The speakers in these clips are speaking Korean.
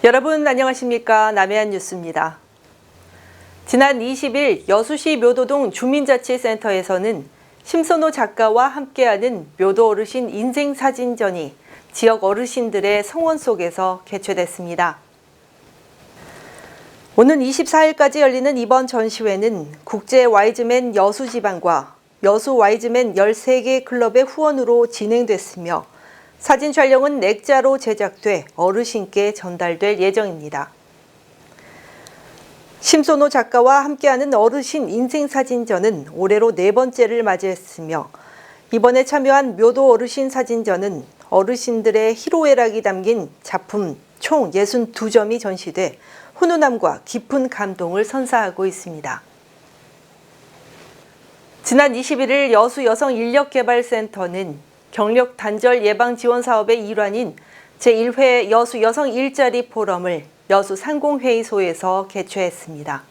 여러분 안녕하십니까? 남해안 뉴스입니다. 지난 20일 여수시 묘도동 주민자치센터에서는 심선호 작가와 함께하는 묘도 어르신 인생사진전이 지역 어르신들의 성원 속에서 개최됐습니다. 오는 24일까지 열리는 이번 전시회는 국제 와이즈맨 여수지방과 여수 와이즈맨 13개 클럽의 후원으로 진행됐으며 사진 촬영은 액자로 제작돼 어르신께 전달될 예정입니다. 심선호 작가와 함께하는 어르신 인생사진전은 올해로 4번째를 맞이했으며 이번에 참여한 묘도 어르신 사진전은 어르신들의 희로애락이 담긴 작품 총 62점이 전시돼 훈훈함과 깊은 감동을 선사하고 있습니다. 지난 21일 여수여성인력개발센터는 경력 단절 예방 지원 사업의 일환인 제1회 여수 여성 일자리 포럼을 여수 상공회의소에서 개최했습니다.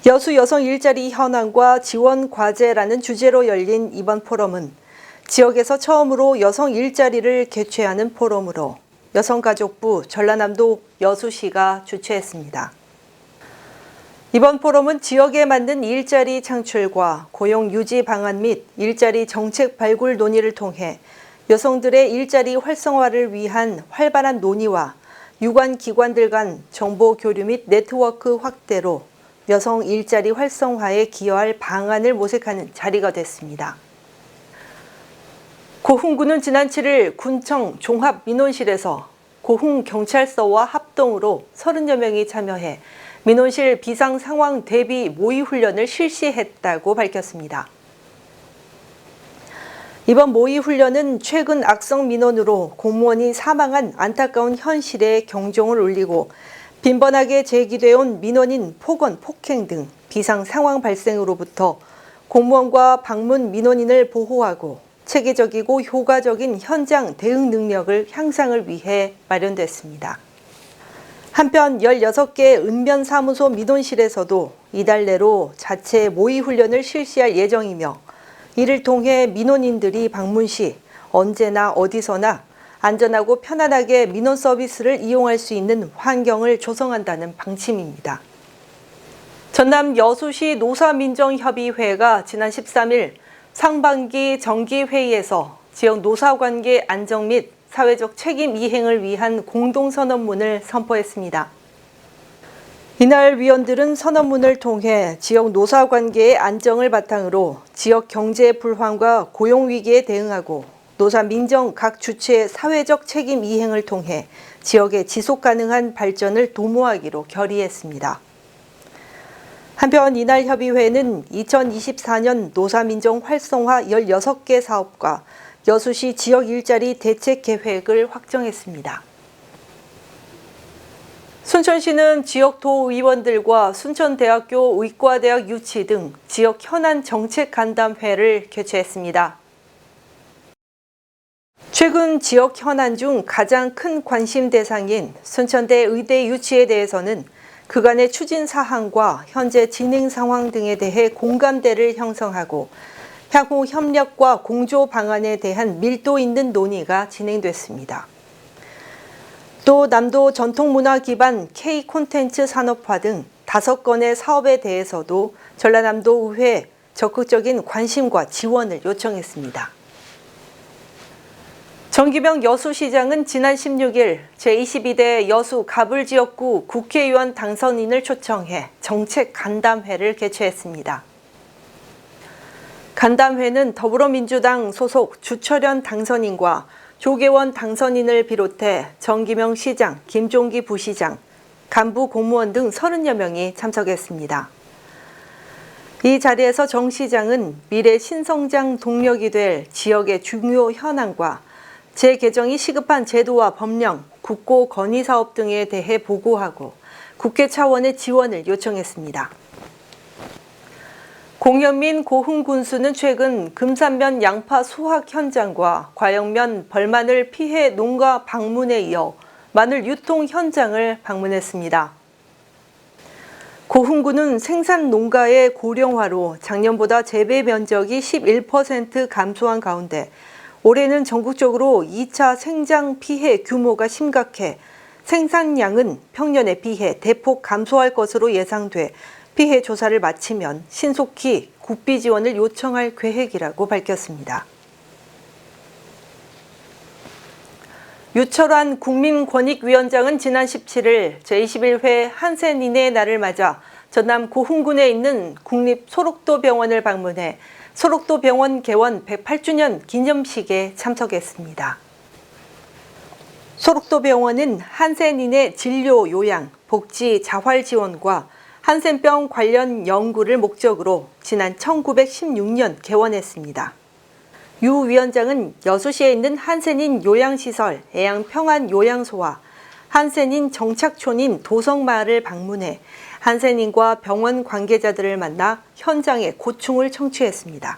여수 여성 일자리 현황과 지원 과제라는 주제로 열린 이번 포럼은 지역에서 처음으로 여성 일자리를 개최하는 포럼으로 여성가족부 전라남도 여수시가 주최했습니다. 이번 포럼은 지역에 맞는 일자리 창출과 고용 유지 방안 및 일자리 정책 발굴 논의를 통해 여성들의 일자리 활성화를 위한 활발한 논의와 유관 기관들 간 정보 교류 및 네트워크 확대로 여성 일자리 활성화에 기여할 방안을 모색하는 자리가 됐습니다. 고흥군은 지난 7일 군청 종합민원실에서 고흥경찰서와 합동으로 30여 명이 참여해 민원실 비상상황 대비 모의훈련을 실시했다고 밝혔습니다. 이번 모의훈련은 최근 악성 민원으로 공무원이 사망한 안타까운 현실에 경종을 울리고 빈번하게 제기되어 온 민원인 폭언, 폭행 등 비상상황 발생으로부터 공무원과 방문 민원인을 보호하고 체계적이고 효과적인 현장 대응 능력을 향상을 위해 마련됐습니다. 한편 16개 읍면사무소 민원실에서도 이달 내로 자체 모의훈련을 실시할 예정이며 이를 통해 민원인들이 방문 시 언제나 어디서나 안전하고 편안하게 민원 서비스를 이용할 수 있는 환경을 조성한다는 방침입니다. 전남 여수시 노사민정협의회가 지난 13일 상반기 정기회의에서 지역 노사관계 안정 및 사회적 책임 이행을 위한 공동선언문을 선포했습니다. 이날 위원들은 선언문을 통해 지역 노사관계의 안정을 바탕으로 지역 경제 불황과 고용위기에 대응하고 노사 민정 각 주체의 사회적 책임 이행을 통해 지역의 지속가능한 발전을 도모하기로 결의했습니다. 한편 이날 협의회는 2024년 노사민정 활성화 16개 사업과 여수시 지역 일자리 대책 계획을 확정했습니다. 순천시는 지역 도의원들과 순천대학교 의과대학 유치 등 지역 현안 정책 간담회를 개최했습니다. 최근 지역 현안 중 가장 큰 관심 대상인 순천대 의대 유치에 대해서는 그간의 추진 사항과 현재 진행 상황 등에 대해 공감대를 형성하고 향후 협력과 공조 방안에 대한 밀도 있는 논의가 진행됐습니다. 또 남도 전통문화 기반 K 콘텐츠 산업화 등 5건의 사업에 대해서도 전라남도 의회에 적극적인 관심과 지원을 요청했습니다. 정기명 여수시장은 지난 16일 제22대 여수 가불지역구 국회의원 당선인을 초청해 정책 간담회를 개최했습니다. 간담회는 더불어민주당 소속 주철현 당선인과 조계원 당선인을 비롯해 정기명 시장, 김종기 부시장, 간부 공무원 등 30여 명이 참석했습니다. 이 자리에서 정 시장은 미래 신성장 동력이 될 지역의 중요 현안과 재개정이 시급한 제도와 법령, 국고 건의 사업 등에 대해 보고하고 국회 차원의 지원을 요청했습니다. 공연민 고흥군수는 최근 금산면 양파 수확 현장과 과영면 벌마늘 피해 농가 방문에 이어 마늘 유통 현장을 방문했습니다. 고흥군은 생산 농가의 고령화로 작년보다 재배 면적이 11% 감소한 가운데 올해는 전국적으로 2차 생장 피해 규모가 심각해 생산량은 평년에 비해 대폭 감소할 것으로 예상돼 피해 조사를 마치면 신속히 국비 지원을 요청할 계획이라고 밝혔습니다. 유철환 국민권익위원장은 지난 17일 제21회 한센인의 날을 맞아 전남 고흥군에 있는 국립소록도병원을 방문해 소록도병원 개원 108주년 기념식에 참석했습니다. 소록도병원은 한센인의 진료, 요양, 복지, 자활 지원과 한센병 관련 연구를 목적으로 지난 1916년 개원했습니다. 유 위원장은 여수시에 있는 한센인 요양시설 애양평안요양소와 한센인 정착촌인 도성마을을 방문해 한센인과 병원 관계자들을 만나 현장의 고충을 청취했습니다.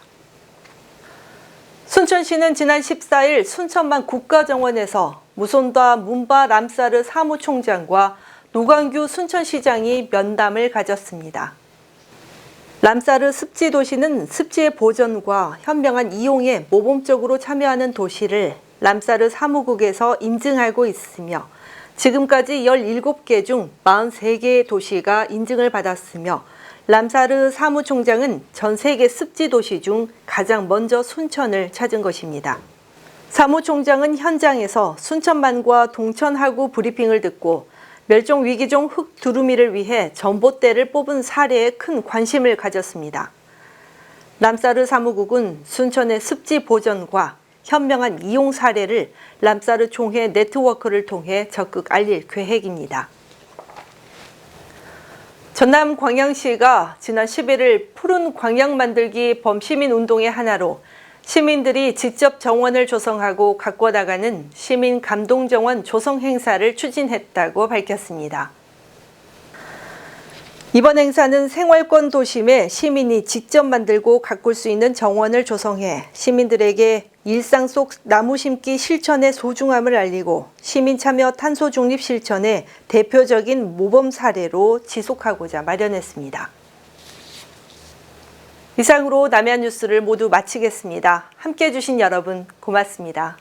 순천시는 지난 14일 순천만 국가정원에서 무손다 문바 람사르 사무총장과 노광규 순천시장이 면담을 가졌습니다. 람사르 습지도시는 습지의 보전과 현명한 이용에 모범적으로 참여하는 도시를 람사르 사무국에서 인증하고 있으며 지금까지 17개 중 43개의 도시가 인증을 받았으며 람사르 사무총장은 전 세계 습지도시 중 가장 먼저 순천을 찾은 것입니다. 사무총장은 현장에서 순천만과 동천하구 브리핑을 듣고 멸종위기종 흑두루미를 위해 전봇대를 뽑은 사례에 큰 관심을 가졌습니다. 람사르 사무국은 순천의 습지 보전과 현명한 이용 사례를 람사르 총회 네트워크를 통해 적극 알릴 계획입니다. 전남 광양시가 지난 11일 푸른 광양 만들기 범시민운동의 하나로 시민들이 직접 정원을 조성하고 가꿔 나가는 시민 감동정원 조성 행사를 추진했다고 밝혔습니다. 이번 행사는 생활권 도심에 시민이 직접 만들고 가꿀 수 있는 정원을 조성해 시민들에게 일상 속 나무 심기 실천의 소중함을 알리고 시민 참여 탄소 중립 실천의 대표적인 모범 사례로 지속하고자 마련했습니다. 이상으로 남해안 뉴스를 모두 마치겠습니다. 함께해 주신 여러분 고맙습니다.